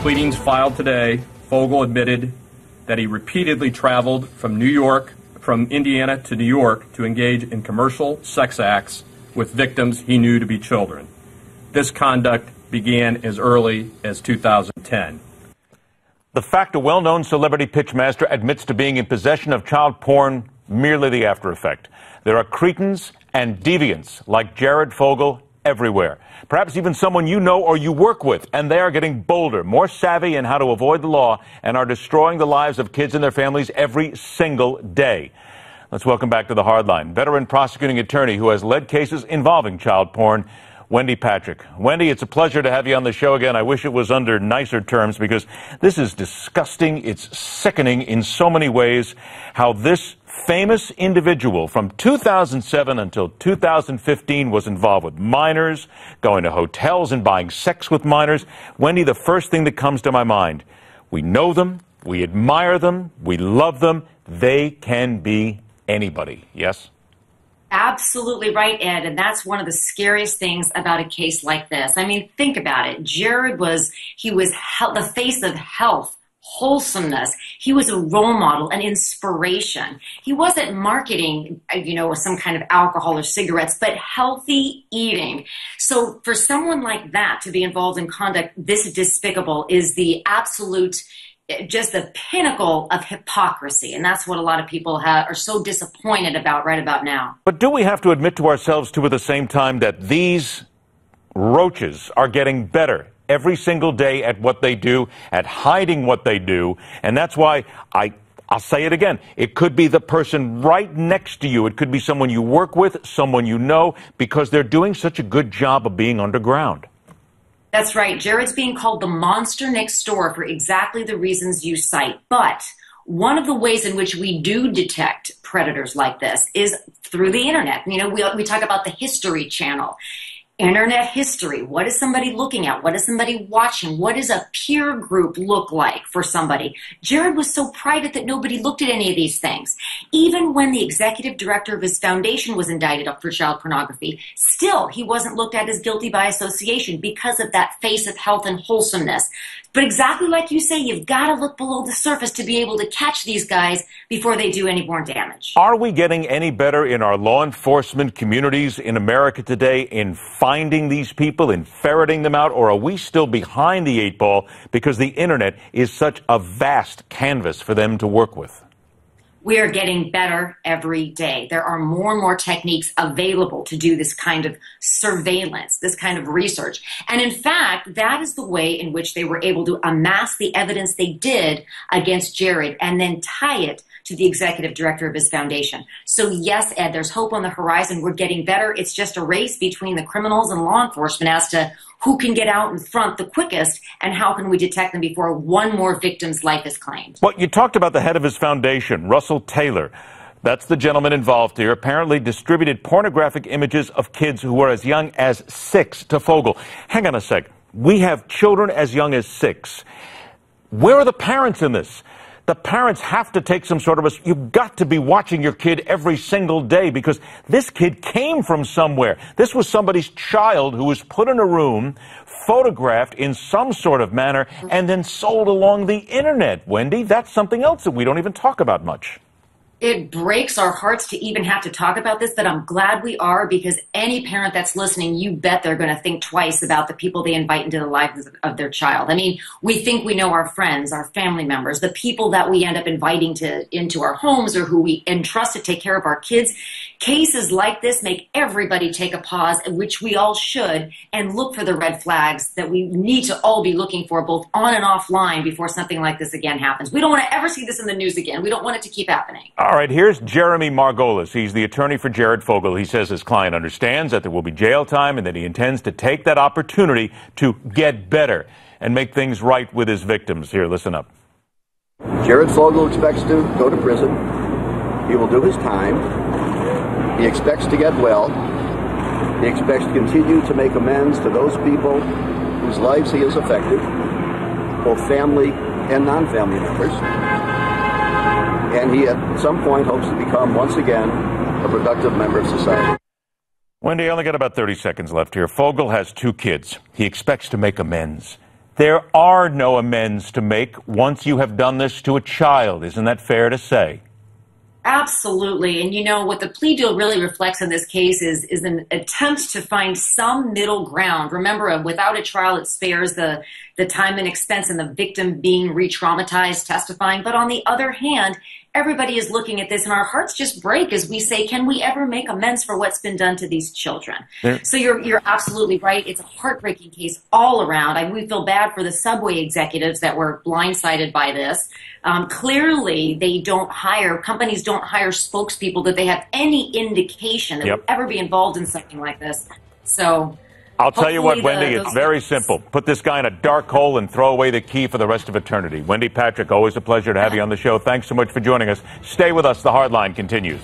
pleadings filed today, Fogle admitted that he repeatedly traveled from Indiana to New York to engage in commercial sex acts with victims he knew to be children. This conduct began as early as 2010. The fact a well-known celebrity pitchmaster admits to being in possession of child porn, merely the after effect. There are cretins and deviants like Jared Fogle everywhere. Perhaps even someone you know or you work with, and they are getting bolder, more savvy in how to avoid the law, and are destroying the lives of kids and their families every single day. Let's welcome back to the Hardline, veteran prosecuting attorney who has led cases involving child porn, Wendy Patrick. Wendy, it's a pleasure to have you on the show again. I wish it was under nicer terms, because this is disgusting. It's sickening in so many ways how this famous individual from 2007 until 2015 was involved with minors, going to hotels and buying sex with minors. Wendy, the first thing that comes to my mind, we know them, we admire them, we love them. They can be anybody, yes? Absolutely right, Ed, and that's one of the scariest things about a case like this. I mean, think about it. Jared was the face of health, wholesomeness. He was a role model, an inspiration. He wasn't marketing, some kind of alcohol or cigarettes, but healthy eating. So for someone like that to be involved in conduct this despicable is the absolute, just the pinnacle of hypocrisy. And that's what a lot of people are so disappointed about right about now. But do we have to admit to ourselves, too, at the same time, that these roaches are getting better every single day at what they do, at hiding what they do? And that's why I'll say it again. It could be the person right next to you. It could be someone you work with, someone you know, because they're doing such a good job of being underground. That's right. Jared's being called the monster next door for exactly the reasons you cite. But one of the ways in which we do detect predators like this is through the internet. We talk about the History Channel. Internet history. What is somebody looking at? What is somebody watching? What does a peer group look like for somebody? Jared was so private that nobody looked at any of these things. Even when the executive director of his foundation was indicted for child pornography, still he wasn't looked at as guilty by association because of that face of health and wholesomeness. But exactly like you say, you've got to look below the surface to be able to catch these guys before they do any more damage. Are we getting any better in our law enforcement communities in America today in finding these people, in ferreting them out, or are we still behind the eight ball because the internet is such a vast canvas for them to work with? We are getting better every day. There are more and more techniques available to do this kind of surveillance, this kind of research. And in fact, that is the way in which they were able to amass the evidence they did against Jared and then tie it to the executive director of his foundation. So yes, Ed, there's hope on the horizon. We're getting better. It's just a race between the criminals and law enforcement as to who can get out in front the quickest and how can we detect them before one more victim's life is claimed. Well, you talked about the head of his foundation, Russell Taylor. That's the gentleman involved here, apparently distributed pornographic images of kids who were as young as 6 to Fogle. Hang on a sec. We have children as young as 6. Where are the parents in this? The parents have to take some sort of you've got to be watching your kid every single day, because this kid came from somewhere. This was somebody's child who was put in a room, photographed in some sort of manner, and then sold along the internet. Wendy, that's something else that we don't even talk about much. It breaks our hearts to even have to talk about this, but I'm glad we are, because any parent that's listening, you bet they're going to think twice about the people they invite into the lives of their child. I mean, we think we know our friends, our family members, the people that we end up inviting into our homes or who we entrust to take care of our kids. Cases like this make everybody take a pause, which we all should, and look for the red flags that we need to all be looking for, both on and offline, before something like this again happens. We don't want to ever see this in the news again. We don't want it to keep happening. All right, here's Jeremy Margolis. He's the attorney for Jared Fogle. He says his client understands that there will be jail time and that he intends to take that opportunity to get better and make things right with his victims. Here, listen up. Jared Fogle expects to go to prison. He will do his time. He expects to get well. He expects to continue to make amends to those people whose lives he has affected, both family and non-family members. And he, at some point, hopes to become, once again, a productive member of society. Wendy, I only got about 30 seconds left here. Fogle has 2 kids. He expects to make amends. There are no amends to make once you have done this to a child. Isn't that fair to say? Absolutely. And you know, what the plea deal really reflects in this case is an attempt to find some middle ground. Remember, without a trial, it spares the time and expense and the victim being re-traumatized testifying. But on the other hand, everybody is looking at this and our hearts just break as we say, can we ever make amends for what's been done to these children? So you're absolutely right. It's a heartbreaking case all around. We feel bad for the subway executives that were blindsided by this. Clearly, companies don't hire spokespeople that they have any indication that would ever be involved in something like this. So I'll tell you what, Wendy, it's very simple. Put this guy in a dark hole and throw away the key for the rest of eternity. Wendy Patrick, always a pleasure to have you on the show. Thanks so much for joining us. Stay with us. The Hardline continues.